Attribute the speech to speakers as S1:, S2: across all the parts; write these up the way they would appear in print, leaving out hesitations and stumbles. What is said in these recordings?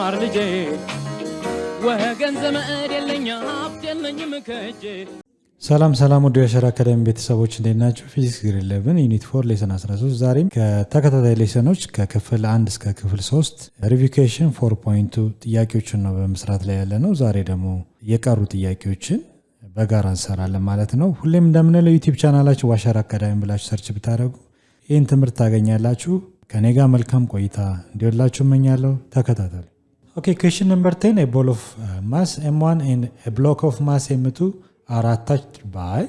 S1: ማር ልጄ ወገን ዘመድ የለኝ ሀብት የለኝም ከእጄ።
S2: ሰላም ሰላም ወደ የሸራ አካዳሚ ቤተሰቦች እንዴት ናችሁ? ፊዚክስ ግሬድ 11 ዩኒት 4 ሌሰን 13 ዛሬም ከተከታታይ ሌሰኖች ከክፍል 1 እስከ ክፍል 3 ሪቪኬሽን 4.2 ጥያቄዎችን ነው በመስራት ላይ ያለ ነው። ዛሬ ደግሞ የቀሩ ጥያቄዎችን በጋራ እንሰራለን ማለት ነው። ሁሌም እንደምንለው ዩቲዩብ ቻናላችሁ ዋሸራ አካዳሚ ብላችሁ ሰርች ብታደርጉ ይህን ትምህርት ታገኛላችሁ። ከኔ ጋር መልካም ቆይታ እንዲወላችሁ እመኛለሁ። ተከታተሉ። ኦኬ ኩዌስችን ነምበር 10 a ball of mass m1 and a block of mass m2 are attached by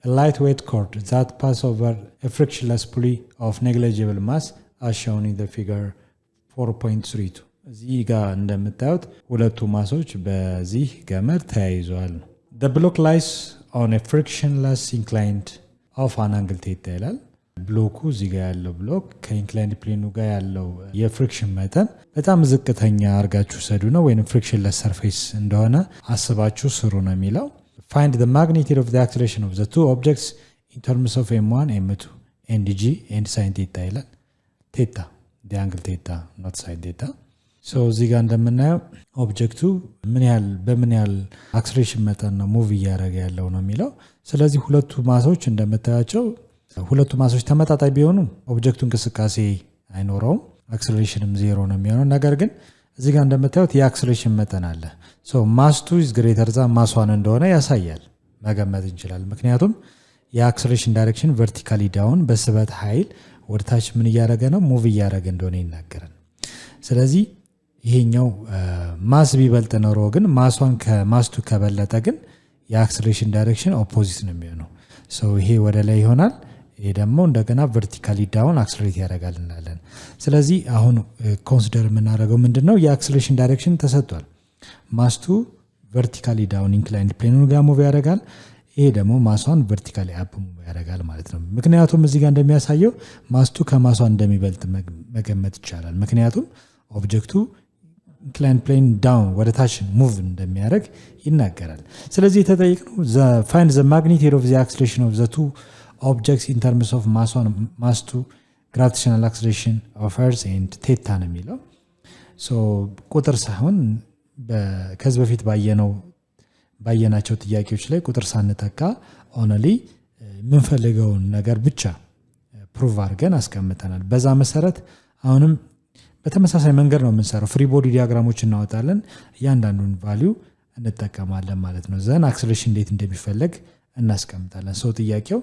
S2: a lightweight cord that pass over a frictionless pulley of negligible mass as shown in the figure 4.32 እዚህ ጋር እንደምታዩት ሁለቱ ማሶች በዚህ ገመድ ተያይዘዋል። The block lies on a frictionless inclined of an angle theta ይላል። ብሎኩ እዚህ ጋር ያለው ብሎክ ከኢንክላይንድ ፕሌኑ ጋር ያለው የፍሪክሽን መጠን በጣም ዝቅተኛ አድርጋችሁ ሰዱ ነው ወይም ፍሪክሽንለስ ሰርፌስ እንደሆነ አስባችሁ ስሩ ነው የሚለው። Find the magnitude of the acceleration of the two objects in terms of m1, m2 and g and sin theta ይላል። theta the angle theta not sin theta. so እዚህ ጋር እንደምናየው ኦብጀክቱ በምን ያህል አክሰሌሬሽን መጠን ነው ሙቭ እያደረገ ያለው ነው የሚለው። ስለዚህ ሁለቱ ማሶች እንደምታያቸው ሁለቱ ማሶች ተመጣጣኝ ቢሆኑ ኦብጀክቱ እንቅስቃሴ አይኖረውም፣ አክሰሌሬሽንም ዜሮ ነው የሚሆነው። ነገር ግን እዚህ ጋር እንደምታዩት የአክሰሌሬሽን መጠን አለ። ሶ ማስ 2 is greater than ማስ 1 እንደሆነ ያሳያል፣ መገመት እንችላለን። ምክንያቱም የአክሰሌሬሽን ዳይሬክሽን ቨርቲካሊ ዳውን በስበት ኃይል ወደታች ምን እያደረገ ነው ሙቭ እያደረገ እንደሆነ ይናገራል። ስለዚህ ይሄኛው ማስ ቢበልጥ ኖሮ ግን ማስ 1 ከማስ 2 ከበለጠ ግን የአክሰሌሬሽን ዳይሬክሽን ኦፖዚት ነው የሚሆነው። ሶ ይሄ ወደ ላይ ይሆናል፣ ይሄ ደግሞ እንደገና ቨርቲካሊ ዳውን አክሰሌሬት ያደርጋል እንላለን። ስለዚህ አሁን ኮንሲደር የምናደርገው ምንድነው የአክሰሌሬሽን ዳይሬክሽን ተሰጥቷል። ማስ 2 ቨርቲካሊ ዳውን ኢንክላይንድ ፕሌኑ ጋር ሙቭ ያደርጋል፣ ይሄ ደግሞ ማስ 1 ቨርቲካሊ አፕ ሙቭ ያደርጋል ማለት ነው። ምክንያቱም እዚህ ጋር እንደሚያሳየው ማስ 2 ከማስ 1 እንደሚበልጥ መገመት ይቻላል። ምክንያቱም ኦብጀክቱ ኢንክላይንድ ፕሌን ዳውን ወደ ታች ሙቭ እንደሚያደርግ ይናገራል። ስለዚህ የተጠየቅነው find the magnitude of the acceleration of the two objects in terms of mass 1 mass 2 gravitational acceleration of earth and theta ነው የሚለው። ሶ ቁጥር ሳይሆን ከዚህ በፊት ባየናቸው ጥያቄዎች ላይ ቁጥር ሳንተካ ኦንሊ የምንፈልገውን ነገር ብቻ ፕሩቭ አድርገን አስቀምጠናል። በዛ መሰረት አሁንም በተመሳሳይ መንገድ ነው የምንሰራው። ፍሪ ቦዲ ዲያግራሞች እናወጣለን፣ እያንዳንዱን ቫልዩ እንጠቀማለን ማለት ነው። ዘን አክሰሌሬሽን እንዴት እንደሚፈለግ እናስቀምጣለን። ሰው ጥያቄው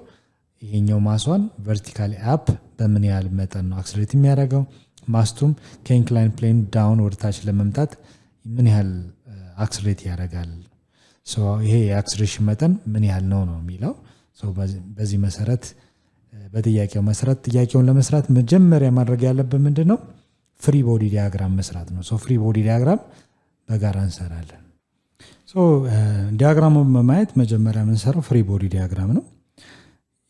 S2: ይሄኛው ማስዋን ቨርቲካሊ አፕ በምን ያህል መጠን ነው አክሰሌሬት የሚያደርገው፣ ማስቱም ከኢንክላይን ፕሌን ዳውን ወደታች ለመምጣት ምን ያህል አክሰሌሬት ያደርጋል፣ ይሄ የአክሰሌሬሽን መጠን ምን ያህል ነው የሚለው። በዚህ መሰረት በጥያቄው መሰረት ጥያቄውን ለመስራት መጀመሪያ ማድረግ ያለብን ምንድን ነው? ፍሪ ቦዲ ዲያግራም መስራት ነው። ፍሪ ቦዲ ዲያግራም በጋራ እንሰራለን። ዲያግራሙን በማየት መጀመሪያ የምንሰራው ፍሪ ቦዲ ዲያግራም ነው።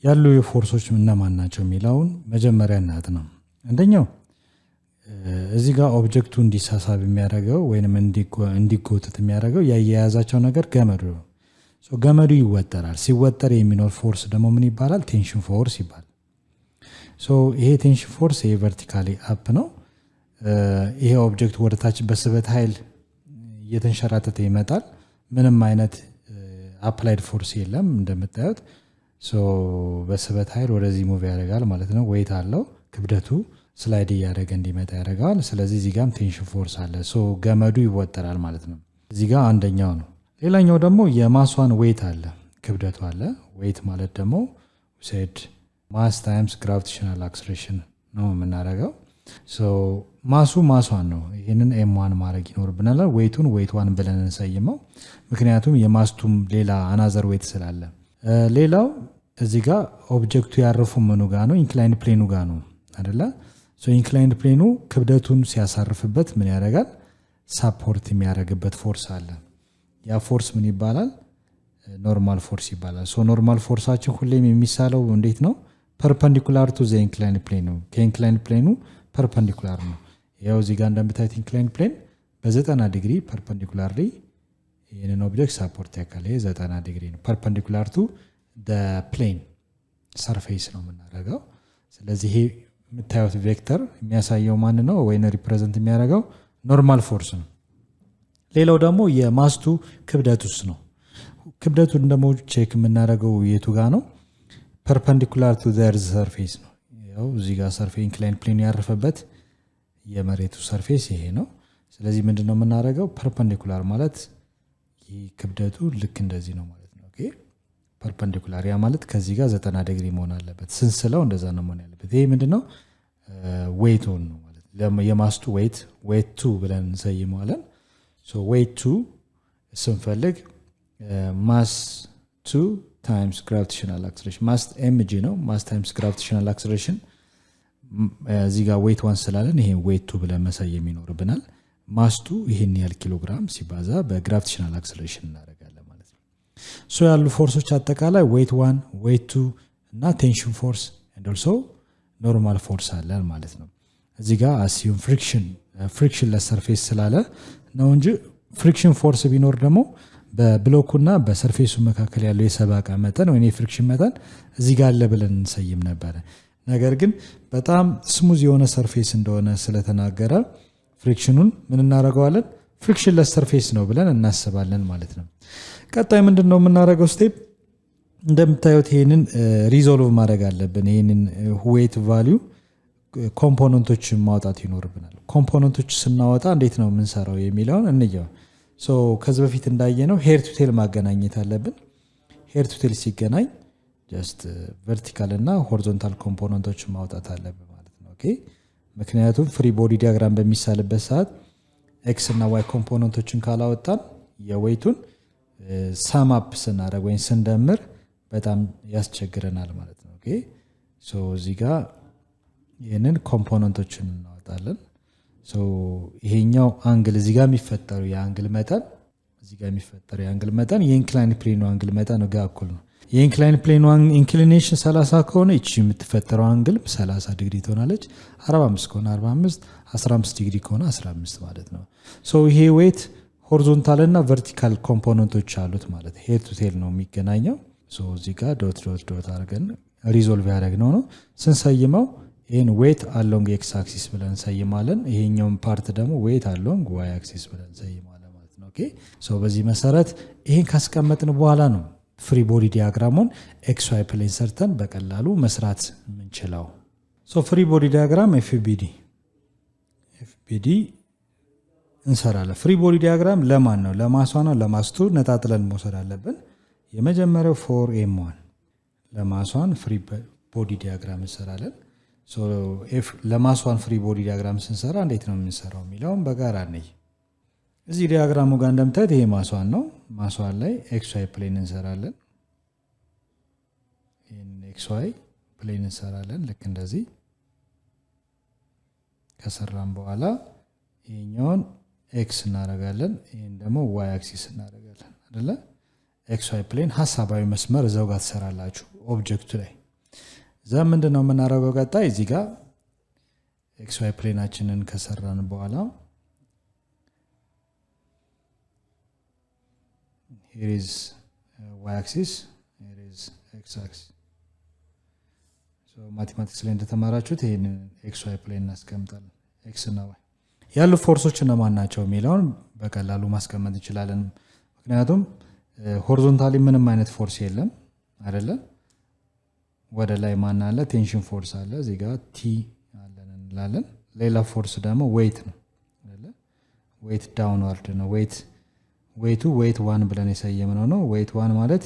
S2: ያሉ የፎርሶች እነማን ናቸው የሚለውን መጀመሪያ እናት ነው። አንደኛው እዚህ ጋር ኦብጀክቱ እንዲሳሳብ የሚያደርገው ወይንም እንዲጎተት የሚያደርገው ያያያዛቸው ነገር ገመዱ ነው። ገመዱ ይወጠራል። ሲወጠር የሚኖር ፎርስ ደግሞ ምን ይባላል? ቴንሽን ፎርስ ይባላል። ይሄ ቴንሽን ፎርስ ይሄ ቨርቲካሊ አፕ ነው። ይሄ ኦብጀክት ወደታች በስበት ኃይል እየተንሸራተተ ይመጣል። ምንም አይነት አፕላይድ ፎርስ የለም እንደምታዩት። በስበት ኃይል ወደዚህ ሙቭ ያደርጋል ማለት ነው። ዌይት አለው፣ ክብደቱ ስላይድ እያደረገ እንዲመጣ ያደርጋል። ስለዚህ እዚህ ጋርም ቴንሽን ፎርስ አለ። ገመዱ ይወጠራል ማለት ነው። እዚህ ጋር አንደኛው ነው። ሌላኛው ደግሞ የማስዋን ዌይት አለ፣ ክብደቱ አለ። ዌይት ማለት ደግሞ ሴድ ማስ ታይምስ ግራቪቴሽናል አክሰሌሬሽን ነው የምናደርገው። ማስዋን ነው። ይህንን ኤም1 ማድረግ ይኖርብናል። ዌይቱን ዌይት 1 ብለን እንሰይመው፣ ምክንያቱም የማስቱም ሌላ አናዘር ዌይት ስላለ። ሌላው እዚህ ጋር ኦብጀክቱ ያረፉ ምኑ ጋር ነው? ኢንክላይንድ ፕሌኑ ጋር ነው አይደለ? ኢንክላይንድ ፕሌኑ ክብደቱን ሲያሳርፍበት ምን ያደርጋል? ሳፖርት የሚያደርግበት ፎርስ አለ። ያ ፎርስ ምን ይባላል? ኖርማል ፎርስ ይባላል። ኖርማል ፎርሳችን ሁሌም የሚሳለው እንዴት ነው? ፐርፐንዲኩላር ቱ ዘ ኢንክላይንድ ፕሌን ነው። ከኢንክላይንድ ፕሌኑ ፐርፐንዲኩላር ነው። ያው እዚህ ጋር እንደምታዩት ኢንክላይንድ ፕሌን በ90 ዲግሪ ፐርፐንዲኩላርሊ ይህንን ኦብጀክት ሳፖርት ያካል። 90 ዲግሪ ነው ፐርፐንዲኩላር ቱ ፕሌን ሰርፌስ ነው የምናደርገው። ስለዚህ ይሄ የምታዩት ቬክተር የሚያሳየው ማን ነው? ወይን ሪፕሬዘንት የሚያደርገው ኖርማል ፎርስ ነው። ሌላው ደግሞ የማስቱ ክብደቱስ ነው። ክብደቱን ደግሞ ቼክ የምናደርገው የቱ ጋር ነው? ፐርፐንዲኩላር ቱ ዘ እርዝ ሰርፌስ ነው። ያው እዚህ ጋር ሰርፌስ ኢንክላይን ፕሌን ያረፈበት የመሬቱ ሰርፌስ ይሄ ነው። ስለዚህ ምንድነው የምናደርገው? ፐርፐንዲኩላር ማለት ይህ ክብደቱ ልክ እንደዚህ ነው ማለት ነው። ኦኬ ፐርፐንዲኩላር ያ ማለት ከዚህ ጋር 90 ዲግሪ መሆን አለበት። ስንስለው እንደዛ ነው መሆን ያለበት። ይሄ ምንድነው? ዌይቱን ነው ማለት የማስቱ ዌይት 2 ብለን እንሰይመዋለን። ሶ ዌይት 2 ስንፈልግ ማስ 2 ታይምስ ግራቪቴሽናል አክሰለሬሽን ማስ ኤምጂ ነው። ማስ ታይምስ ግራቪቴሽናል አክሰለሬሽን እዚህ ጋር ዌይት 1 ስላለን ይሄ ዌይት 2 ብለን መሰየም ይኖርብናል። ማስቱ ይሄን ያህል ኪሎግራም ሲባዛ በግራቪቴሽናል አክሰለሬሽን እናደርጋለን ማለት ነው። ሶ ያሉ ፎርሶች አጠቃላይ ዌይት 1 ዌይት 2 እና ቴንሽን ፎርስ and also ኖርማል ፎርስ አለን ማለት ነው። እዚህ ጋር አሲዩም ፍሪክሽን ለሰርፌስ ስላለ ነው እንጂ ፍሪክሽን ፎርስ ቢኖር ደግሞ በብሎኩና በሰርፌሱ መካከል ያለው የሰባቃ መጠን ወይ የፍሪክሽን መጠን እዚህ ጋር አለ ብለን እንሰይም ነበር። ነገር ግን በጣም ስሙዝ የሆነ ሰርፌስ እንደሆነ ስለተናገረ ፍሪክሽኑን ምን እናደርገዋለን? ፍሪክሽን ለሰርፌስ ነው ብለን እናስባለን ማለት ነው። ቀጣይ ምንድነው የምናደርገው ስቴፕ? እንደምታዩት ይሄንን ሪዞልቭ ማድረግ አለብን። ይሄንን ዌይት ቫልዩ ኮምፖነንቶችን ማውጣት ይኖርብናል። ኮምፖነንቶች ስናወጣ እንዴት ነው የምንሰራው የሚለውን እንየው። ሶ ከዚህ በፊት እንዳየነው ሄር ቱ ቴል ማገናኘት አለብን። ሄር ቱ ቴል ሲገናኝ ጀስት ቨርቲካል እና ሆሪዞንታል ኮምፖነንቶችን ማውጣት አለብን ማለት ነው። ኦኬ ምክንያቱም ፍሪ ቦዲ ዲያግራም በሚሳልበት ሰዓት ኤክስ እና ዋይ ኮምፖነንቶችን ካላወጣን የዌይቱን ሳም አፕ ስናደርግ ወይም ስንደምር በጣም ያስቸግረናል ማለት ነው። ኦኬ ሶ እዚህ ጋር ይህንን ኮምፖነንቶችን እናወጣለን። ሶ ይሄኛው አንግል እዚህ ጋር የሚፈጠረው የአንግል መጠን እዚህ ጋር የሚፈጠረው የአንግል መጠን የኢንክላይን ፕሌኑ አንግል መጠን ጋር እኩል ነው። የኢንክላይን ፕሌኑ ኢንክሊኔሽን 30 ከሆነ እቺ የምትፈጠረው አንግል 30 ዲግሪ ትሆናለች። 45 ከሆነ 45፣ 15 ዲግሪ ከሆነ 15 ማለት ነው። ሶ ይሄ ዌት ሆሪዞንታል እና ቨርቲካል ኮምፖነንቶች አሉት ማለት ሄድ ቱ ቴል ነው የሚገናኘው። ሶ እዚህ ጋር ዶት ዶት ዶት አድርገን ሪዞልቭ ያደረግነው ነው። ስንሰይመው ይሄን ዌት አሎንግ ኤክስ አክሲስ ብለን እንሰይማለን። ይሄኛውን ፓርት ደግሞ ዌት አሎንግ ዋይ አክሲስ ብለን እንሰይማለን ማለት ነው። ኦኬ ሶ በዚህ መሰረት ይሄን ካስቀመጥን በኋላ ነው ፍሪ ቦዲ ዲያግራሙን ኤክስ ዋይ ፕሌን ሰርተን በቀላሉ መስራት የምንችለው። ሶ ፍሪ ቦዲ ዲያግራም ኤፍቢዲ እንሰራለን። ፍሪ ቦዲ ዲያግራም ለማን ነው? ለማሷ ነው። ለማስቱ ነጣጥለን መውሰድ አለብን። የመጀመሪያው ፎር ኤም1 ለማሷን ፍሪ ቦዲ ዲያግራም እንሰራለን። ሶ ለማሷን ፍሪ ቦዲ ዲያግራም ስንሰራ እንዴት ነው የምንሰራው የሚለውን በጋራ ነይ። እዚህ ዲያግራሙ ጋር እንደምታዩት ይሄ ማሷን ነው። ማሷን ላይ ኤክስ ዋይ ፕሌን እንሰራለን። ይሄን ኤክስ ዋይ ፕሌን እንሰራለን ልክ እንደዚህ። ከሰራን በኋላ ይሄኛውን ኤክስ እናደርጋለን፣ ይሄን ደግሞ ዋይ አክሲስ እናደርጋለን አይደለ? ኤክስ ዋይ ፕሌን ሐሳባዊ መስመር እዛው ጋር ትሰራላችሁ ኦብጀክቱ ላይ። እዛ ምንድነው የምናደርገው? ቀጣይ እዚህ ጋር ኤክስ ዋይ ፕሌናችንን ከሰራን በኋላ here is y axis, here is x axis. so ማቴማቲክስ ላይ እንደተማራችሁት ይሄን ኤክስ ዋይ ፕሌን እናስቀምጣለን። ኤክስ እና ዋይ ያሉ ፎርሶች እነማን ናቸው የሚለውን በቀላሉ ማስቀመጥ እንችላለን። ምክንያቱም ሆሪዞንታሊ ምንም አይነት ፎርስ የለም አይደለ? ወደ ላይ ማን አለ? ቴንሽን ፎርስ አለ። እዚህ ጋር ቲ አለን እንላለን። ሌላ ፎርስ ደግሞ ዌይት ነው አይደለ? ዌይት ዳውንዋርድ ነው። ዌይቱ ዌይት 1 ብለን የሰየምነው ነው። ዌይት 1 ማለት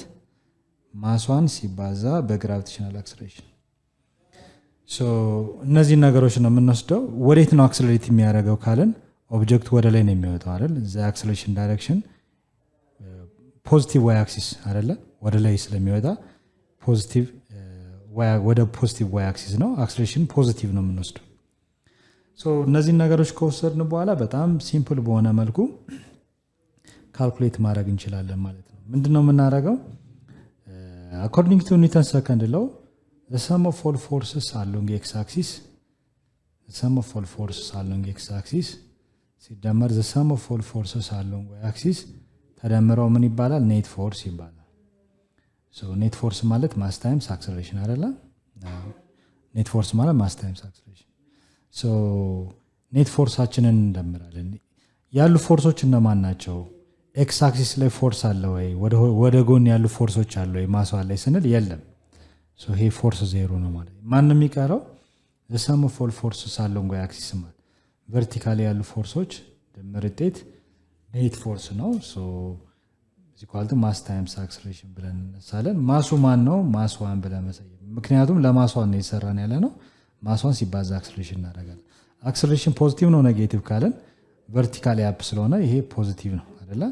S2: ማሷን ሲባዛ በግራቪቴሽናል አክሰለሬሽን። ሶ እነዚህ ነገሮች ነው የምንወስደው። ወዴት ነው አክሰለሬት የሚያደርገው ካለን ኦብጀክቱ ወደ ላይ ነው የሚወጣው አይደል? ዘ አክሰለሬሽን ዳይሬክሽን ፖዚቲቭ ዋይ አክሲስ አይደለ? ወደ ላይ ስለሚወጣ ፖዚቲቭ ወደ ፖዚቲቭ ዋይ አክሲስ ነው። አክሰለሬሽን ፖዚቲቭ ነው የምንወስደው። ሶ እነዚህ ነገሮች ከወሰድን በኋላ በጣም ሲምፕል በሆነ መልኩ ካልኩሌት ማድረግ እንችላለን ማለት ነው። ምንድነው የምናደርገው? አኮርዲንግ ቱ ኒውተን ሰከንድ ሎው the sum of all forces along x axis ሲደመር the sum of all forces along y axis ተደምረው ምን ይባላል? ኔት ፎርስ ይባላል። ሶ ኔት ፎርስ ማለት ማስ ታይምስ አክሰለሬሽን አይደለ? ኔት ፎርስ ማለት ማስ ታይምስ አክሰለሬሽን። ሶ ኔት ፎርሳችንን እንደምራለን። ያሉ ፎርሶች እነማን ናቸው? ኤክስ አክሲስ ላይ ፎርስ አለ ወይ? ወደ ጎን ያሉ ፎርሶች አለ ወይ ማሷ ላይ ስንል የለም። ይሄ ፎርስ ዜሮ ነው ማለት ነው። ማን የሚቀረው? the sum of all forces along y axis ማለት ቨርቲካሊ ያሉ ፎርሶች ድምር ውጤት ኔት ፎርስ ነው። is equal to mass times acceleration ብለን እንነሳለን። ማሱ ማን ነው? ማስ 1 ብለን መሰየም። ምክንያቱም ለማሷን ነው የሰራን ያለ ነው። ማሷን ሲባዛ አክሰለሬሽን እናደርጋለን። አክሰለሬሽን ፖዚቲቭ ነው ኔጌቲቭ ካለን ቨርቲካሊ አፕ ስለሆነ ይሄ ፖዚቲቭ ነው አይደለ?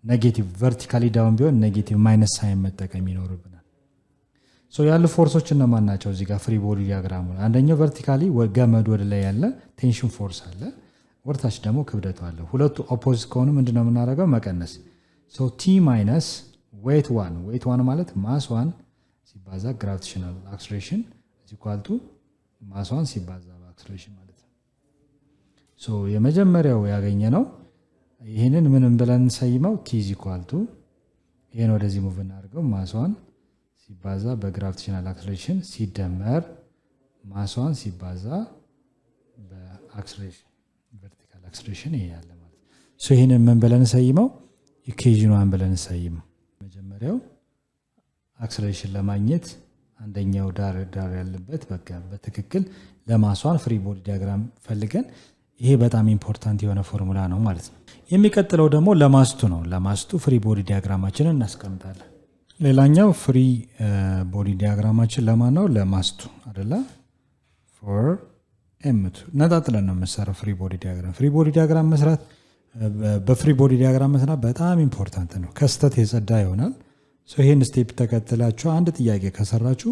S2: ኔጌቲቭ ቨርቲካሊ ዳውን ቢሆን ኔጌቲቭ ማይነስ ሳይን መጠቀም ይኖርብናል። ያሉ ፎርሶች እነማን ናቸው? እዚህ ጋር ፍሪ ቦዲ ዲያግራሙ አንደኛው ቨርቲካሊ ገመድ ወደ ላይ ያለ ቴንሽን ፎርስ አለ፣ ወርታች ደግሞ ክብደቱ አለ። ሁለቱ ኦፖዚት ከሆኑ ምንድነው የምናደርገው? መቀነስ። ቲ ማይነስ ዌይት 1 ማለት ማስ 1 ሲባዛ ግራቪቴሽናል አክሰለሬሽን is equal to ማስ 1 ሲባዛ አክሰለሬሽን ማለት ነው። የመጀመሪያው ያገኘ ነው። ይህንን ምንም ብለን ሰይመው ቲ is equal to ይሄን ወደዚህ ሙቭ እናድርገው ማስ 1 ሲባዛ በግራቪቴሽናል አክሰለሬሽን ሲደመር ማስ 1 ሲባዛ በአክሰለሬሽን ቨርቲካል አክሰለሬሽን ይሄ ያለ ማለት ነው። ይሄንን ምን ብለን ሰይመው? ኢኩዌሽን 1 ብለን ሰይመው። መጀመሪያው አክሰለሬሽን ለማግኘት አንደኛው ዳር ያለበት በቃ በትክክል ለማሷን ፍሪ ቦዲ ዲያግራም ፈልገን ይሄ በጣም ኢምፖርታንት የሆነ ፎርሙላ ነው ማለት ነው። የሚቀጥለው ደግሞ ለማስቱ ነው። ለማስቱ ፍሪ ቦዲ ዲያግራማችንን እናስቀምጣለን። ሌላኛው ፍሪ ቦዲ ዲያግራማችን ለማን ነው? ለማስቱ አይደለ? ፎር ኤምቱ ነጣጥለን ነው የምንሰራው ፍሪ ቦዲ ዲያግራም። ፍሪ ቦዲ ዲያግራም መስራት በፍሪ ቦዲ ዲያግራም መስራት በጣም ኢምፖርታንት ነው። ከስተት የጸዳ ይሆናል። ይሄን ስቴፕ ተከትላችሁ አንድ ጥያቄ ከሰራችሁ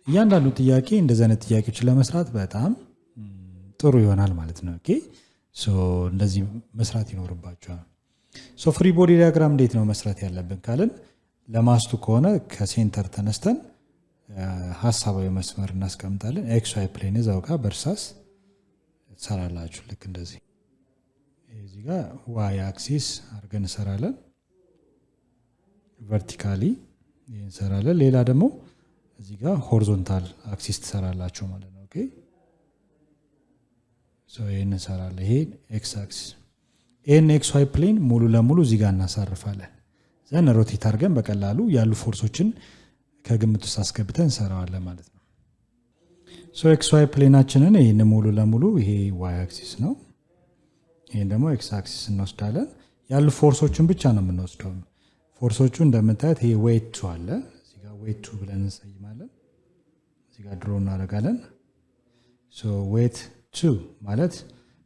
S2: እያንዳንዱ ጥያቄ እንደዚህ አይነት ጥያቄዎችን ለመስራት በጣም ጥሩ ይሆናል ማለት ነው። ኦኬ እንደዚህ መስራት ይኖርባችኋል። ፍሪ ቦዲ ዲያግራም እንዴት ነው መስራት ያለብን ካልን ለማስቱ ከሆነ ከሴንተር ተነስተን ሐሳባዊ መስመር እናስቀምጣለን። ኤክስ ዋይ ፕሌን እዛው ጋር በእርሳስ ትሰራላችሁ። ልክ እንደዚህ እዚህ ጋር ዋይ አክሲስ አድርገን እንሰራለን። ቨርቲካሊ ይሄን እንሰራለን። ሌላ ደግሞ እዚህ ጋር ሆሪዞንታል አክሲስ ትሰራላችሁ ማለት ነው። ኦኬ ይሄን እንሰራለን። ይሄ ኤክስ አክሲስ ይሄን ኤክስ ዋይ ፕሌን ሙሉ ለሙሉ እዚህ ጋር እናሳርፋለን። ዘን ሮቴት አድርገን በቀላሉ ያሉ ፎርሶችን ከግምት ውስጥ አስገብተን እንሰራዋለን ማለት ነው። ኤክስ ዋይ ፕሌናችንን ይሄን ሙሉ ለሙሉ ይሄ ዋይ አክሲስ ነው። ይሄን ደግሞ ኤክስ አክሲስ እንወስዳለን። ያሉ ፎርሶችን ብቻ ነው የምንወስደው። ፎርሶቹ እንደምታዩት ይሄ ዌይት 2 አለ። እዚህ ጋር ዌይት 2 ብለን እንሰይማለን። እዚህ ጋር ድሮ እናደርጋለን። ዌይት 2 ማለት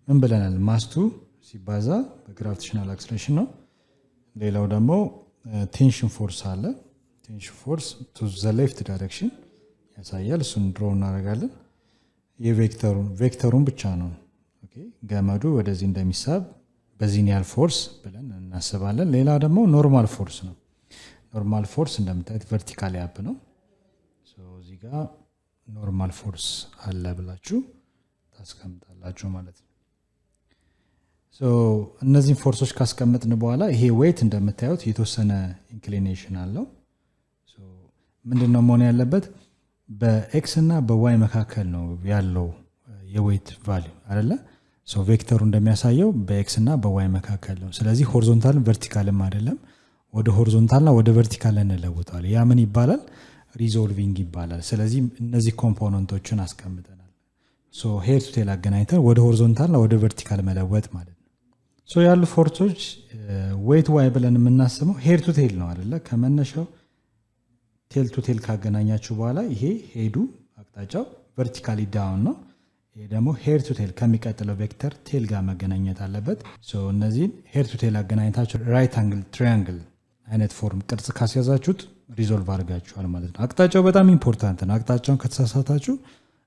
S2: ምን ብለናል? ማስ 2 ሲባዛ በግራቪቴሽናል አክሰለሬሽን ነው። ሌላው ደግሞ ቴንሽን ፎርስ አለ። ቴንሽን ፎርስ ቱ ዘ ሌፍት ዳይሬክሽን ያሳያል። እሱን ድሮ እናደርጋለን። የቬክተሩን ብቻ ነው ገመዱ ወደዚህ እንደሚሳብ በዚህን ያህል ፎርስ ብለን እናስባለን። ሌላ ደግሞ ኖርማል ፎርስ ነው። ኖርማል ፎርስ እንደምታዩት ቨርቲካሊ አፕ ነው። እዚህ ጋር ኖርማል ፎርስ አለ ብላችሁ ታስቀምጣላችሁ ማለት ነው። እነዚህን ፎርሶች ካስቀመጥን በኋላ ይሄ ዌይት እንደምታዩት የተወሰነ ኢንክሊኔሽን አለው። ምንድነው መሆን ያለበት? በኤክስ እና በዋይ መካከል ነው ያለው የዌይት ቫልዩ አይደለ? ቬክተሩ እንደሚያሳየው በኤክስ እና በዋይ መካከል ነው። ስለዚህ ሆሪዞንታልም ቨርቲካልም አይደለም። ወደ ሆሪዞንታልና ወደ ቨርቲካል እንለውጣል። ያ ምን ይባላል? ሪዞልቪንግ ይባላል። ስለዚህ እነዚህ ኮምፖነንቶችን አስቀምጠናል። ሄር ቱ ቴል አገናኝተን ወደ ሆሪዞንታልና ወደ ቨርቲካል መለወጥ ማለት ነው። ያሉ ፎርሶች ዌይት ዋይ ብለን የምናስበው ሄር ቱ ቴል ነው አይደለ? ከመነሻው ቴል ቱ ቴል ካገናኛችሁ በኋላ ይሄ ሄዱ አቅጣጫው ቨርቲካሊ ዳውን ነው። ይሄ ደግሞ ሄር ቱ ቴል ከሚቀጥለው ቬክተር ቴል ጋር መገናኘት አለበት። እነዚህን ሄር ቱ ቴል አገናኝታችሁ ራይት አንግል ትሪያንግል አይነት ፎርም ቅርጽ ካስያዛችሁት ሪዞልቭ አድርጋችኋል ማለት ነው። አቅጣጫው በጣም ኢምፖርታንት ነው። አቅጣጫውን ከተሳሳታችሁ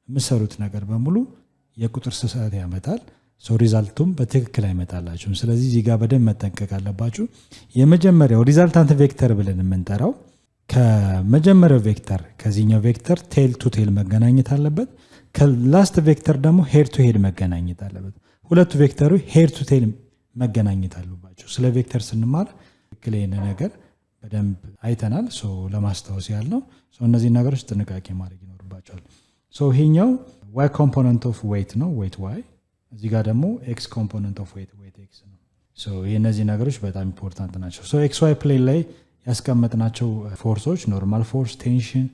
S2: የምሰሩት ነገር በሙሉ የቁጥር ስህተት ያመጣል። ሪዛልቱም በትክክል አይመጣላችሁም። ስለዚህ እዚህ ጋር በደንብ መጠንቀቅ አለባችሁ። የመጀመሪያው ሪዛልታንት ቬክተር ብለን የምንጠራው ከመጀመሪያው ቬክተር ከዚህኛው ቬክተር ቴል ቱ ቴል መገናኘት አለበት። ከላስት ቬክተር ደግሞ ሄድ ቱ ሄድ መገናኘት አለበት። ሁለቱ ቬክተሩ ሄድ ቱ ቴል መገናኘት አለባቸው። ስለ ቬክተር ስንማር ትክክል ይህን ነገር በደንብ አይተናል። ለማስታወስ ያህል ነው። እነዚህ ነገሮች ጥንቃቄ ማድረግ ይኖርባቸዋል። ይሄኛው ዋይ ኮምፖነንት ኦፍ ዌይት ነው። ዌይት ዋይ እዚህ ጋር ደግሞ ኤክስ ኮምፖነንት ኦፍ ዌት ኤክስ ነው። እነዚህ ነገሮች በጣም ኢምፖርታንት ናቸው። ኤክስ ዋይ ፕሌን ላይ ያስቀመጥናቸው ፎርሶች ኖርማል ፎርስ፣ ቴንሽን፣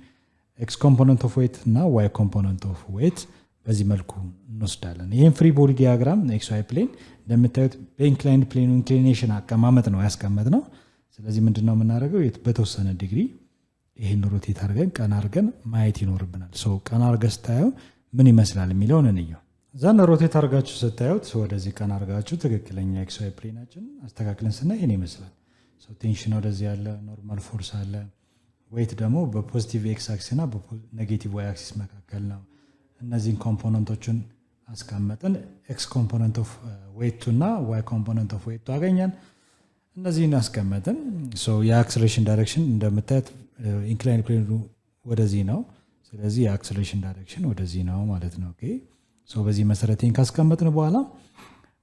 S2: ኤክስ ኮምፖነንት ኦፍ ዌት እና ዋይ ኮምፖነንት ኦፍ ዌት በዚህ መልኩ እንወስዳለን። ይህም ፍሪ ቦዲ ዲያግራም ኤክስ ዋይ ፕሌን እንደምታዩት በኢንክላይንድ ፕሌኑ ኢንክሊኔሽን አቀማመጥ ነው ያስቀመጥ ነው። ስለዚህ ምንድነው የምናደርገው? በተወሰነ ዲግሪ ይህን ሮቴት አድርገን ቀና አድርገን ማየት ይኖርብናል። ቀና አድርገን ስታየው ምን ይመስላል የሚለውን እንየው። ዛን ሮቴት አድርጋችሁ ስታዩት ወደዚህ ቀና አድርጋችሁ ትክክለኛ ኤክስ ዋይ ፕሌናችን አስተካክለን ስናይ ይህን ይመስላል። ቴንሽን ወደዚህ ያለ፣ ኖርማል ፎርስ አለ፣ ዌይት ደግሞ በፖዚቲቭ ኤክስ አክሲስ እና በኔጌቲቭ ዋይ አክሲስ መካከል ነው። እነዚህን ኮምፖነንቶችን አስቀመጥን። ኤክስ ኮምፖነንት ኦፍ ዌይቱ እና ዋይ ኮምፖነንት ኦፍ ዌይቱ አገኘን። እነዚህን አስቀመጥን። የአክስሌሬሽን ዳይሬክሽን እንደምታዩት ኢንክላይን ፕሌኑ ወደዚህ ነው። ስለዚህ የአክስሌሬሽን ዳይሬክሽን ወደዚህ ነው ማለት ነው። ኦኬ በዚህ መሰረት ካስቀመጥን በኋላ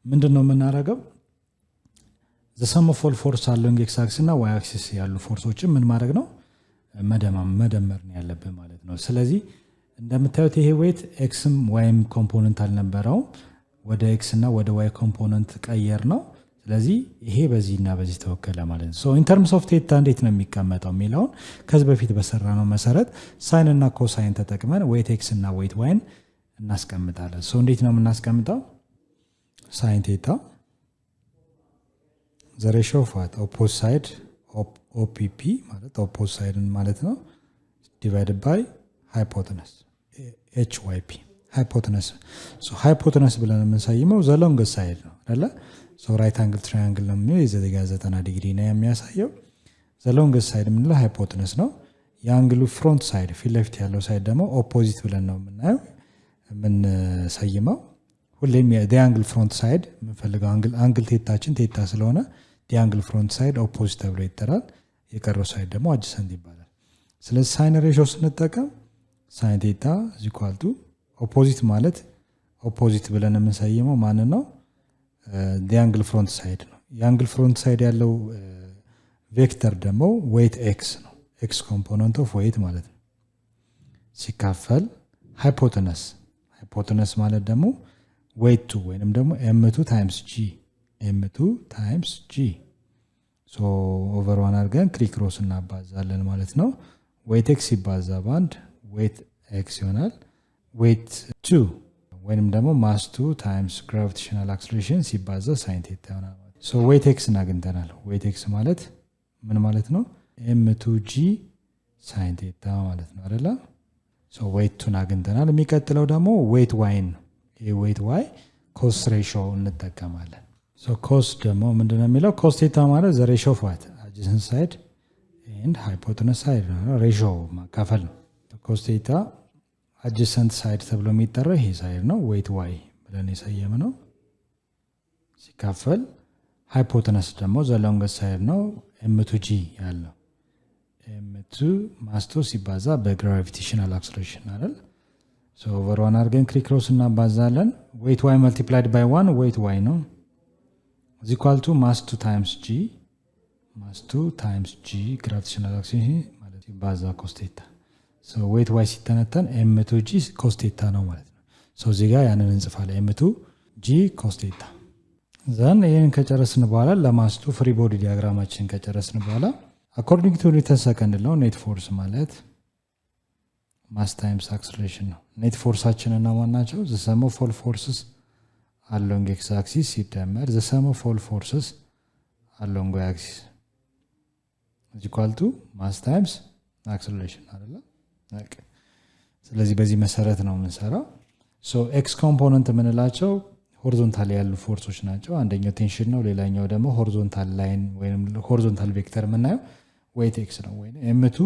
S2: ምንድን ነው የምናደርገው? ዘሰም ኦፍ ኦል ፎርስ አሎንግ ኤክስ አክሲስ እና ዋይ አክሲስ ያሉ ፎርሶችን ምን ማድረግ ነው? መደመር ነው ያለብን ማለት ነው። ስለዚህ እንደምታዩት ይሄ ዌት ኤክስም ዋይም ኮምፖነንት አልነበረውም። ወደ ኤክስ እና ወደ ዋይ ኮምፖነንት ቀየር ነው። ስለዚህ ይሄ በዚህ እና በዚህ ተወከለ ማለት ነው። ኢን ተርምስ ኦፍ ቴታ እንዴት ነው የሚቀመጠው የሚለውን ከዚህ በፊት በሰራ ነው መሰረት ሳይን እና ኮሳይን ተጠቅመን ዌት ኤክስ እና ዌት ዋይን እናስቀምጣለን። እንዴት ነው የምናስቀምጠው? ሳይን ቴታ ዘ ሬሽዮ ኦፍ ዋት ኦፖዝ ሳይድ ኦፒፒ ማለት ኦፖዝ ሳይድን ማለት ነው ዲቫይድድ ባይ ሃይፖተነስ ኤች ዋይ ፒ ሃይፖተነስ። ሃይፖተነስ ብለን የምንሰይመው ዘ ሎንግስት ሳይድ ነው አይደለ? ራይት አንግል ትራያንግል ነው የሚለው የዘጋ 90 ዲግሪ ነው የሚያሳየው። ዘ ሎንግስት ሳይድ የምንለው ሃይፖተነስ ነው። የአንግሉ ፍሮንት ሳይድ ፊት ለፊት ያለው ሳይድ ደግሞ ኦፖዚት ብለን ነው የምናየው የምንሰይመው። ሁሌም የአንግል ፍሮንት ሳይድ የምንፈልገው አንግል ቴታችን ቴታ ስለሆነ የአንግል ፍሮንት ሳይድ ኦፖዚት ተብሎ ይጠራል። የቀረው ሳይድ ደግሞ አጅሰንት ይባላል። ስለዚህ ሳይን ሬሽዮ ስንጠቀም ሳይን ቴታ ኢዝ ኢኳል ቱ ኦፖዚት ማለት ኦፖዚት ብለን የምንሰይመው ማንን ነው? የአንግል ፍሮንት ሳይድ ነው። የአንግል ፍሮንት ሳይድ ያለው ቬክተር ደግሞ ዌይት ኤክስ ነው። ኤክስ ኮምፖነንት ኦፍ ዌይት ማለት ነው ሲካፈል ሃይፖተነስ ማለት ደግሞ ዌይት ቱ ወይንም ደግሞ ኤም2 ታይምስ ጂ ኦቨር ዋን አድርገን ክሪክሮስ እናባዛለን ማለት ነው። ዌይት ኤክስ ሲባዛ በአንድ ዌይት ኤክስ ይሆናል። ዌይት 2 ወይንም ደግሞ ማስ 2 ታይምስ ግራቪቴሽናል አክስሌሬሽን ሲባዛ ሳይን ቴታ ይሆናል። ዌይት ኤክስ እናግኝተናል። ዌይት ኤክስ ማለት ምን ማለት ነው? ኤም2 ጂ ሳይን ቴታ ማለት ነው አይደለ? ዌይት 2 አግኝተናል። የሚቀጥለው ደግሞ ዌይት ዋይን ነው። ይህ ዌይት ዋይ ኮስ ሬሽዮ እንጠቀማለን። ኮስ ደግሞ ምንድነው የሚለው? ኮስ ቴታ ማለት ዘ ሬሽዮ ኦፍ ዋት አድጀሰንት ሳይድ ኤንድ ሃይፖተነስ ሳይድ ነው። ሬሽዮ ማካፈል ነው። ኮስ ቴታ አድጀሰንት ሳይድ ተብሎ የሚጠራው ይሄ ሳይድ ነው። ዌይት ዋይ ብለን የሰየም ነው ሲካፈል ሃይፖተነስ ደግሞ ዘ ሎንግስት ሳይድ ነው ኤም2 ጂ ያለው ኤም2 ማስ 2 ሲባዛ በግራቪቴሽናል አክስሌሬሽን አይደል? ኦቨር ዋን አድርገን ክሪክሮስ እናባዛለን። ዌይት ዋይ መልቲፕላይድ ባይ 1 ዌይት ዋይ ነው ኢዝ ኢኳል ቱ ማስ 2 ታይምስ ጂ ግራቪቴሽናል አክስሌሬሽን ማለት ሲባዛ ኮስ ቴታ። ዌይት ዋይ ሲተነተን ኤም2 ጂ ኮስ ቴታ ነው ማለት ነው። እዚህ ጋር ያንን እንጽፋለን ኤም2 ጂ ኮስ ቴታ። ዘን ይህን ከጨረስን በኋላ ለማስ 2 ፍሪ ቦዲ ዲያግራማችን ከጨረስን በኋላ አኮርዲንግ ቱ ኒውተን ሰከንድ ነው ኔት ፎርስ ማለት ማስ ታይምስ አክስሌሬሽን ነው። ኔት ፎርሳችን እና ማናቸው? ዘ ሰም ኦፍ ኦል ፎርስስ አሎንግ ኤክስ አክሲስ ሲደመር ዘ ሰም ኦፍ ኦል ፎርስስ አሎንግ ዋይ አክሲስ ኢዝ ኢኳል ቱ ማስ ታይምስ አክስሌሬሽን አይደለ? ስለዚህ በዚህ መሰረት ነው የምንሰራው። ኤክስ ኮምፖነንት የምንላቸው ሆሪዞንታል ያሉ ፎርሶች ናቸው። አንደኛው ቴንሽን ነው። ሌላኛው ደግሞ ሆሪዞንታል ላይን ወይም ሆሪዞንታል ቬክተር የምናየው ዌይት ኤክስ ነው ወይም ኤም2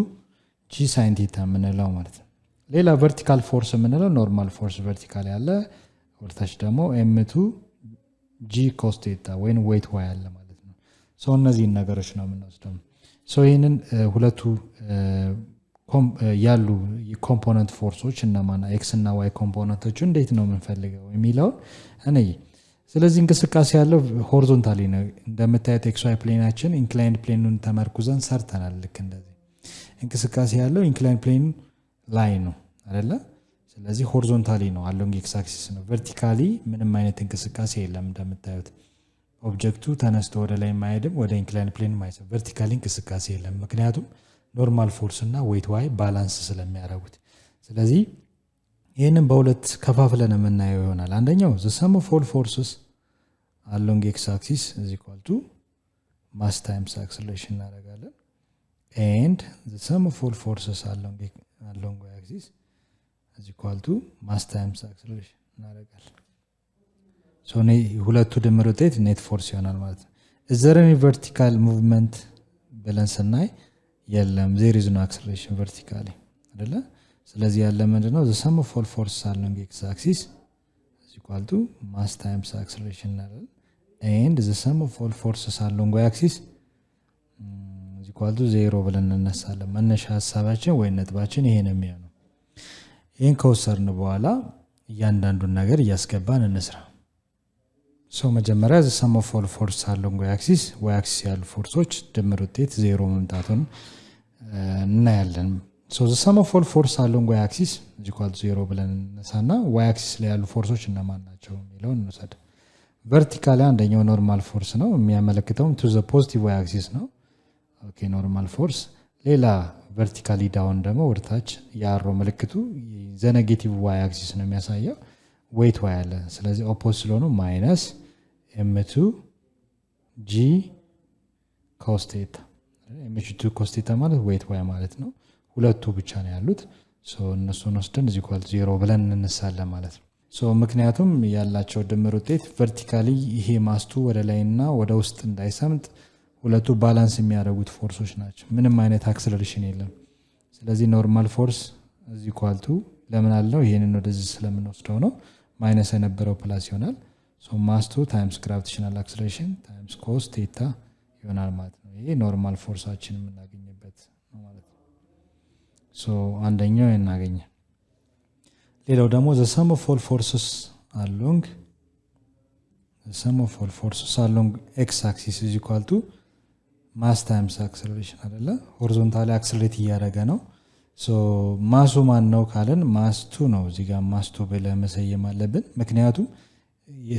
S2: ጂ ሳይን ቴታ የምንለው ማለት ነው። ሌላ ቨርቲካል ፎርስ የምንለው ኖርማል ፎርስ ቨርቲካል ያለ፣ ወደታች ደግሞ ኤም2 ጂ ኮስ ቴታ ወይም ዌይት ዋይ ያለ ማለት ነው። እነዚህን ነገሮች ነው የምንወስደው። ይህንን ሁለቱ ያሉ ኮምፖነንት ፎርሶች እነማና ኤክስ እና ዋይ ኮምፖነንቶቹ እንዴት ነው የምንፈልገው የሚለውን እኔ ስለዚህ እንቅስቃሴ ያለው ሆሪዞንታሊ ነው። እንደምታዩት ኤክስ ዋይ ፕሌናችን ኢንክላይንድ ፕሌኑን ተመርኩዘን ሰርተናል። ልክ እንደዚህ እንቅስቃሴ ያለው ኢንክላይንድ ፕሌን ላይ ነው አይደለ? ስለዚህ ሆሪዞንታሊ ነው አሎንግ ኤክስ አክሲስ ነው። ቨርቲካሊ ምንም አይነት እንቅስቃሴ የለም። እንደምታዩት ኦብጀክቱ ተነስቶ ወደ ላይ ማይሄድም ወደ ኢንክላይን ፕሌን ማይሰ ቨርቲካሊ እንቅስቃሴ የለም። ምክንያቱም ኖርማል ፎርስ እና ዌይት ዋይ ባላንስ ስለሚያደርጉት። ስለዚህ ይህንን በሁለት ከፋፍለን የምናየው ይሆናል። አንደኛው the sum of all forces along x axis is equal to mass times acceleration እናደርጋለን and the sum of all forces along y axis is equal to mass times acceleration እናደርጋለን። ሶ ሁለቱ ድምር ውጤት ኔት ፎርስ ይሆናል ማለት ነው። is there any vertical movement ብለን ስናይ የለም። there is no acceleration vertically አይደለ? ስለዚህ ያለ ምንድነው the sum of all forces along x axis is equal to mass times acceleration እናደርጋለን and the sum of all forces along y axis is equal to 0 ብለን እንነሳለን። መነሻ ሐሳባችን ወይ ነጥባችን ይሄ ነው የሚሆነው። ይሄን ከወሰድን በኋላ እያንዳንዱን ነገር እያስገባን እንስራ። ሶ መጀመሪያ the sum of all forces along y axis ያሉ ፎርሶች ድምር ውጤት 0 መምጣቱን እናያለን። so the sum of all forces along y axis is equal to 0 ብለን እንነሳና y axis ላይ ያሉ ፎርሶች እነማን ናቸው የሚለውን እንወስድ። ቨርቲካሊ አንደኛው ኖርማል ፎርስ ነው የሚያመለክተው to the positive y axis ነው። ኦኬ ኖርማል ፎርስ። ሌላ ቨርቲካሊ ዳውን ደግሞ ወርታች ያሮ ምልክቱ the negative y axis ነው የሚያሳየው ዌይት y አለ። ስለዚህ ኦፖዚት ስለሆነ ማይነስ m2 g cos theta m2 cos theta ማለት ዌይት y ማለት ነው። ሁለቱ ብቻ ነው ያሉት። ሶ እነሱን ወስደን is equal to 0 ብለን እንነሳለን ማለት ነው። ሶ ምክንያቱም ያላቸው ድምር ውጤት ቨርቲካሊ ይሄ ማስቱ ወደ ላይና ወደ ውስጥ እንዳይሰምጥ ሁለቱ ባላንስ የሚያደርጉት ፎርሶች ናቸው። ምንም አይነት አክሰለሬሽን የለም። ስለዚህ ኖርማል ፎርስ is equal to ለምን አለው ይሄንን ወደዚህ ስለምንወስደው ነው ማይነስ የነበረው ፕላስ ይሆናል። ሶ ማስ 2 ታይምስ ግራቪቴሽናል አክሰለሬሽን ታይምስ ኮስ ቴታ ይሆናል ማለት ነው። ይሄ ኖርማል ፎርሳችን የምናገኝበት ነው ማለት ነው። ሶ አንደኛው እናገኘ። ሌላው ደግሞ the sum of all forces along x axis is equal to mass times acceleration አይደለ? ሆሪዞንታሊ አክሰለሬት እያደረገ ነው። ሶ ማሱ ማን ነው ካለን ማስ 2 ነው። እዚህ ጋር ማስ 2 ብለን መሰየም አለብን። ምክንያቱም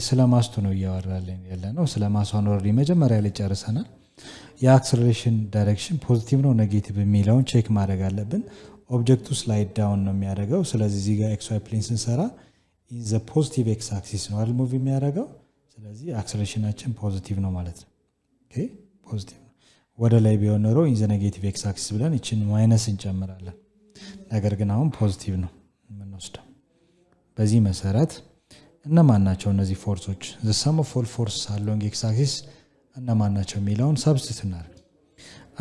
S2: ስለ ማስ 2 ነው እያወራለን ያለነው። ስለ ማሱ ኦልሬዲ መጀመሪያ ላይ ጨርሰናል። የአክሰለሬሽን ዳይሬክሽን ፖዚቲቭ ነው ኔጌቲቭ የሚለውን ቼክ ማድረግ አለብን። ኦብጀክቱ ስላይድ ዳውን ነው የሚያደርገው። ስለዚህ እዚህ ጋር ኤክስ ዋይ ፕሌን ስንሰራ ኢን ዘ ፖዚቲቭ ኤክስ አክሲስ ነው አይደል ሙቭ የሚያደርገው። ስለዚህ አክሰለሬሽናችን ፖዚቲቭ ነው ማለት ነው። ኦኬ ፖዚቲቭ ነው። ወደ ላይ ቢሆን ኖሮ ኢን ዘ ኔጌቲቭ ኤክስ አክሲስ ብለን እቺን ማይነስ እንጨምራለን። ነገር ግን አሁን ፖዚቲቭ ነው የምንወስደው። በዚህ መሰረት እነማን ናቸው እነዚህ ፎርሶች? the sum of all forces along x axis እነማን ናቸው የሚለውን ሰብስቲት እናድርግ።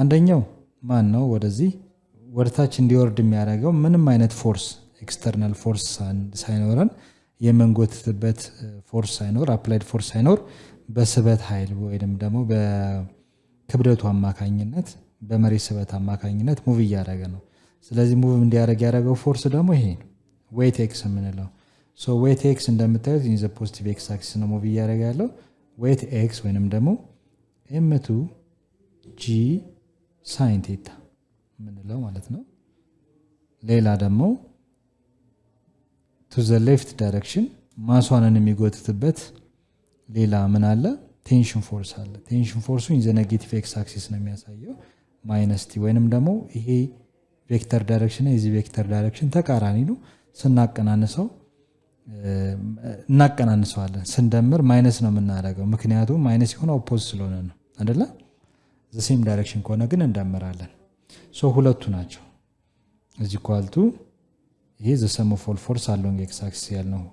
S2: አንደኛው ማን ነው? ወደዚህ ወደታች እንዲወርድ የሚያደርገው ምንም አይነት ፎርስ ኤክስተርናል ፎርስ ሳይኖረን የምንጎትትበት ፎርስ ሳይኖር አፕላይድ ፎርስ ሳይኖር በስበት ኃይል ወይንም ደግሞ በክብደቱ አማካኝነት በመሬት ስበት አማካኝነት ሙቭ እያደረገ ነው። ስለዚህ ሙቭ እንዲያደርግ ያደረገው ፎርስ ደግሞ ይሄ ነው ዌይት ኤክስ የምንለው። ሶ ዌይት ኤክስ እንደምታዩት ኢን ዘ ፖዚቲቭ ኤክስ አክሲስ ነው ሙቭ እያደረገ ያለው። ዌይት ኤክስ ወይንም ደግሞ m2 g sin theta የምንለው ማለት ነው። ሌላ ደግሞ to the left direction ማሷንን የሚጎትትበት ሌላ ምን አለ? ቴንሽን ፎርስ አለ። ቴንሽን ፎርሱ ኢን ዘ ኔጌቲቭ ኤክስ አክሲስ ነው የሚያሳየው ማይነስ ቲ ወይንም ደግሞ ይሄ ቬክተር ዳይሬክሽን የዚህ ቬክተር ዳይሬክሽን ተቃራኒ ነው። ስናቀናንሰው እናቀናንሰዋለን። ስንደምር ማይነስ ነው የምናደርገው። ምክንያቱም ማይነስ የሆነ ኦፖዝ ስለሆነ ነው አይደለ? the same direction ከሆነ ግን እንደምራለን። ሶ ሁለቱ ናቸው እዚህ ኳልቱ ይሄ the sum of all force along x axis ያልነው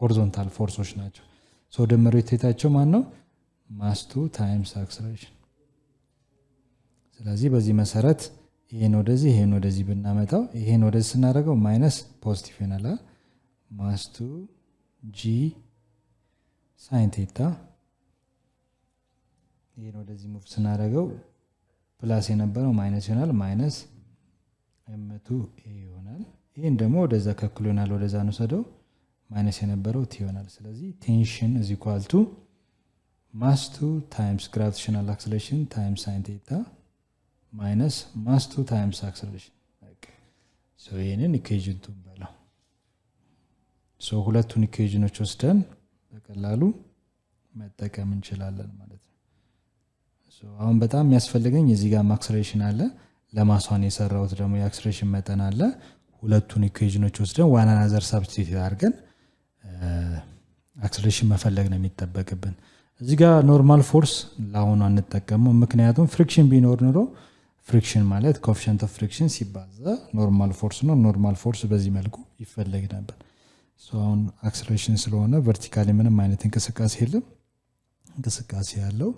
S2: ሆሪዞንታል ፎርሶች ናቸው። ሶ ድምሩ ውጤታቸው ማን ነው? ማስ 2 ታይምስ አክሰለሬሽን። ስለዚህ በዚህ መሰረት ይሄን ወደዚህ ብናመጣው ይሄን ወደዚህ ስናደርገው ማይነስ ፖዚቲቭ ይሆናል። ማስ 2 g sin theta ይሄን ወደዚህ ሙቭ ስናደርገው ፕላስ የነበረው ማይነስ ይሆናል። ማይነስ m2 a ይሆናል። ይሄን ደግሞ ወደዛ ከክሎ ይሆናል። ወደዛ ነው ሰደው ማይነስ የነበረው t ይሆናል። ስለዚህ ቴንሽን is equal to mass 2 times gravitational acceleration times sin theta minus mass 2 times acceleration. ሶ ይሄንን ኢኩዌሽን 2 በለው። ሁለቱን ኢኩዌሽኖች ወስደን በቀላሉ መጠቀም እንችላለን ማለት ነው። አሁን በጣም የሚያስፈልገኝ እዚህ ጋር አክሰለሬሽን አለ፣ ለማሷን የሰራሁት ደግሞ የአክሰለሬሽን መጠን አለ። ሁለቱን ኢኩዌሽኖች ወስደን ዋን አናዘር ሰብስቲቲዩት አድርገን አክሰለሬሽን መፈለግ ነው የሚጠበቅብን። እዚህ ጋር ኖርማል ፎርስ ለአሁኑ አንጠቀመው፣ ምክንያቱም ፍሪክሽን ቢኖር ኖሮ ፍሪክሽን ማለት ኮኤፊሺየንት ኦፍ ፍሪክሽን ሲባዛ ኖርማል ፎርስ ነው። ኖርማል ፎርስ በዚህ መልኩ ይፈለግ ነበር። አሁን አክሰለሬሽን ስለሆነ ቨርቲካሊ ምንም አይነት እንቅስቃሴ የለም። እንቅስቃሴ ያለው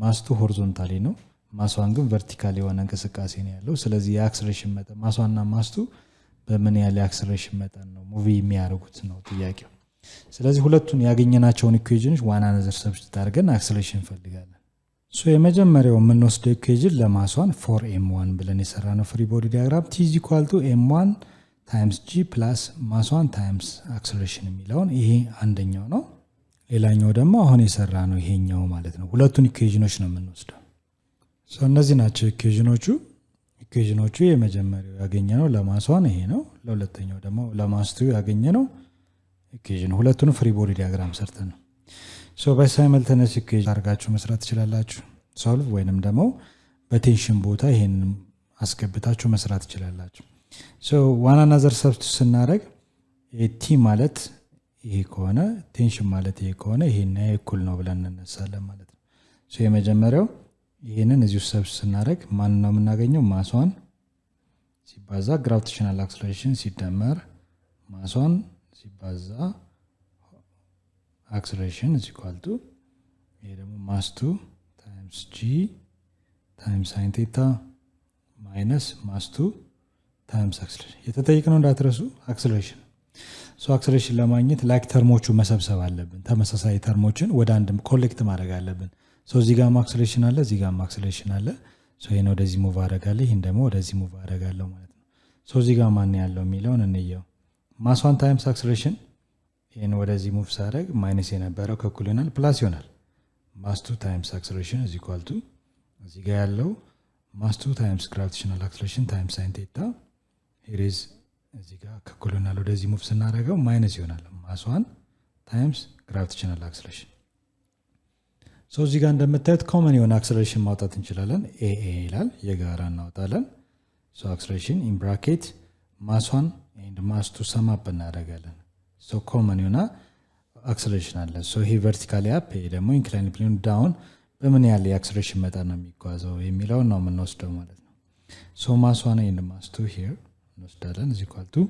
S2: ማስቱ ሆሪዞንታሊ ነው፣ ማሷን ግን ቨርቲካሊ የሆነ እንቅስቃሴ ነው ያለው። ስለዚህ የአክሰለሬሽን መጠን ማሷና ማስቱ በምን ያህል የአክሰለሬሽን መጠን ነው ሙቪ የሚያደርጉት ነው ጥያቄው። ስለዚህ ሁለቱን ያገኘናቸውን ኢኩዌሽኖች ዋን አናዘር ሰብስቲቱት አድርገን አክሰለሬሽን እንፈልጋለን። የመጀመሪያው የምንወስደው ኢኩዌሽን ለማሷን 4m1 ብለን የሰራነው ፍሪ ቦዲ ዲያግራም t = m1 ታይምስ g ፕላስ ማሷን ታይምስ አክሰለሬሽን የሚለውን ይሄ አንደኛው ነው። ሌላኛው ደግሞ አሁን የሰራ ነው ይሄኛው ማለት ነው። ሁለቱን ኢኩዌሽኖች ነው የምንወስደው። እነዚህ ናቸው ኢኩዌሽኖቹ። የመጀመሪያው ያገኘነው ለማሷን ይሄ ነው። ለሁለተኛው ደግሞ ለማስቱ ያገኘነው ኢኩዌሽን። ሁለቱንም ፍሪ ቦዲ ዲያግራም ሰርተን ነው። በሳይመልተነስ ኢኩዌሽን አድርጋችሁ መስራት ትችላላችሁ ሶልቭ፣ ወይንም ደግሞ በቴንሽን ቦታ ይሄን አስገብታችሁ መስራት ትችላላችሁ። ዋን አናዘር ሰብስቲቱት ስናደርግ ቲ ማለት ይሄ ከሆነ ቴንሽን ማለት ይሄ ከሆነ ይሄና ይሄ እኩል ነው ብለን እንነሳለን ማለት ነው። የመጀመሪያው ይሄንን እዚሁ ሰብስቲቱት ስናደርግ ማን ነው የምናገኘው? ማሷን ሲባዛ ግራቪቴሽናል አክሰለሬሽን ሲደመር ማሷን ሲባዛ አክሰለሬሽን = ይሄ ደግሞ ማስ2 ታይምስ g ታይምስ sin θ ማይነስ ማስ2 ታይምስ አክሰለሬሽን። የተጠየቅነው እንዳትረሱ አክሰለሬሽን። አክሰለሬሽን ለማግኘት ላይክ ተርሞቹ መሰብሰብ አለብን። ተመሳሳይ ተርሞችን ወደ አንድ ኮሌክት ማድረግ አለብን። እዚህ ጋር አክሰለሬሽን አለ፣ እዚህ ጋር አክሰለሬሽን አለ። ይሄን ወደዚህ ሙቭ አደርጋለሁ፣ ይሄን ደግሞ ወደዚህ ሙቭ አደርጋለሁ ማለት ነው። እዚህ ጋር ማን ያለው የሚለውን እንየው። ማስ1 ታይምስ አክሰለሬሽን ይሄን ወደዚህ ሙቭ ሳደርግ ማይነስ የነበረው ከእኩል ይሆናል ፕላስ ይሆናል። ማስ2 ታይምስ አክሰለሬሽን = እዚህ ጋር ያለው ማስ2 ታይምስ ግራቪቴሽናል አክሰለሬሽን ታይምስ sin θ here is እዚህ ጋር ከእኩል ይሆናል። ወደዚህ ሙቭ ስናደርገው ማይነስ ይሆናል። ማስ1 ታይምስ ግራቪቴሽናል አክሰለሬሽን። እዚህ ጋር እንደምታዩት ኮመን የሆነ አክሰለሬሽን ማውጣት እንችላለን። ኤኤ ይላል፣ የጋራ እናወጣለን። አክሰለሬሽን ኢን ብራኬት ማስ1 ኤንድ ማስ2 ሰም አፕ እናደርጋለን። ኮመን የሆነ አክሰለሬሽን አለ። ይሄ ቨርቲካሊ አፕ፣ ይሄ ደግሞ ኢንክላይን ፕሌን ዳውን በምን ያህል የአክሰለሬሽን መጠን ነው የሚጓዘው የሚለውን ነው የምንወስደው ማለት ነው። ማስ1 ኤንድ ማስ2 ሂር እንወስዳለን =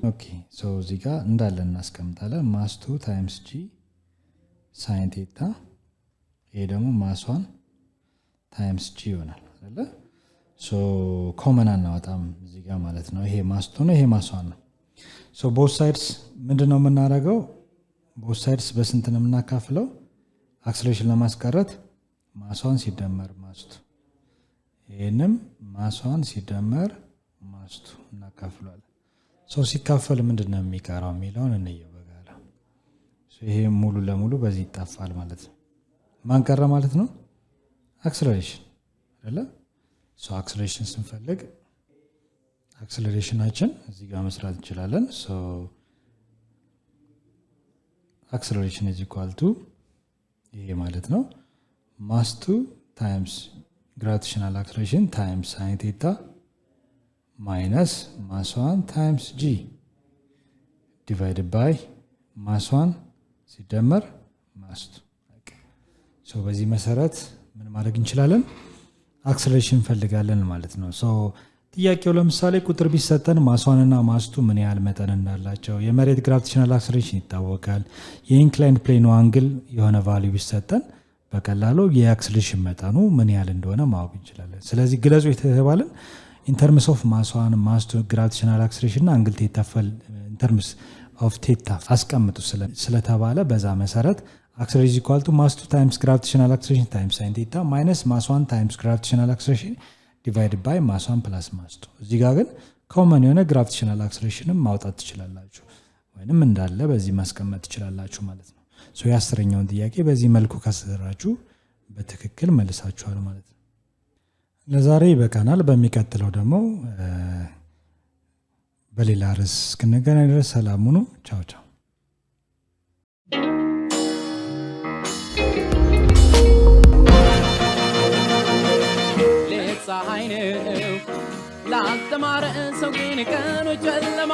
S2: ኦኬ። እዚህ ጋር እንዳለ እናስቀምጣለን። ማስ2 ታይምስ g sin θ፣ ይሄ ደግሞ ማስ1 ታይምስ g ይሆናል አይደለ? ኮመን አናወጣም እዚህ ጋር ማለት ነው። ይሄ ማስ2 ነው፣ ይሄ ማስ1 ነው። ቦት ሳይድስ ምንድነው የምናደርገው? ቦት ሳይድስ በስንት ነው የምናካፍለው? አክሰለሬሽን ለማስቀረት ማስ1 ሲደመር ማስ2፣ ይሄንም ማስ1 ሲደመር ማስ2 እናካፍላለን። ሲካፈል ምንድነው የሚቀረው የሚለውን እንየው በጋራ። ይሄ ሙሉ ለሙሉ በዚህ ይጣፋል ማለት ነው። ማን ቀረ ማለት ነው? አክሰለሬሽን አይደለ? አክሰለሬሽን ስንፈልግ አክሰለሬሽናችን እዚህ ጋር መስራት እንችላለን። አክሰለሬሽን = ይሄ ማለት ነው ማስ2 ታይምስ ግራቪቴሽናል አክሰለሬሽን ታይምስ sin θ ማይነስ ማስ1 ታይምስ g ዲቫይድድ ባይ ማስ1 ሲደመር ማስ2። በዚህ መሰረት ምን ማድረግ እንችላለን? አክሰለሬሽን እንፈልጋለን ማለት ነው። ጥያቄው ለምሳሌ ቁጥር ቢሰጠን ማሷንና ማስቱ ምን ያህል መጠን እንዳላቸው፣ የመሬት ግራቪቴሽናል አክሰለሬሽን ይታወቃል። የኢንክላይንድ ፕሌኑ አንግል የሆነ ቫልዩ ቢሰጠን በቀላሉ የአክሰለሬሽን መጠኑ ምን ያህል እንደሆነ ማወቅ እንችላለን። ስለዚህ ግለጹ የተባለን ኢንተርምስ ኦፍ ማሷን ማስቱ ግራቪቴሽናል አክሰለሬሽን እና አንግል ቴታፈል ኢንተርምስ ኦፍ ቴታ አስቀምጡ ስለተባለ በዛ መሰረት አክሰለሬሽን = ማስቱ ታይምስ ግራቪቴሽናል አክሰለሬሽን ታይምስ sin θ ማይነስ ማሷን ታይምስ ግራቪቴሽናል አክሰለሬሽን ዲቫይድ ባይ ማስ1 ፕላስ ማስ2። እዚህ ጋር ግን ኮመን የሆነ ግራቪቴሽናል አክሰለሬሽንም ማውጣት ትችላላችሁ፣ ወይንም እንዳለ በዚህ ማስቀመጥ ትችላላችሁ ማለት ነው። የአስረኛውን ጥያቄ በዚህ መልኩ ካሰራችሁ በትክክል መልሳችኋል ማለት ነው። ለዛሬ ይበቃናል። በሚቀጥለው ደግሞ በሌላ ርዕስ እስክንገናኝ ድረስ ሰላም ሁኑ። ቻው ቻው።
S1: ያስተማረ ሰው ግን ቀኑ ጨለማ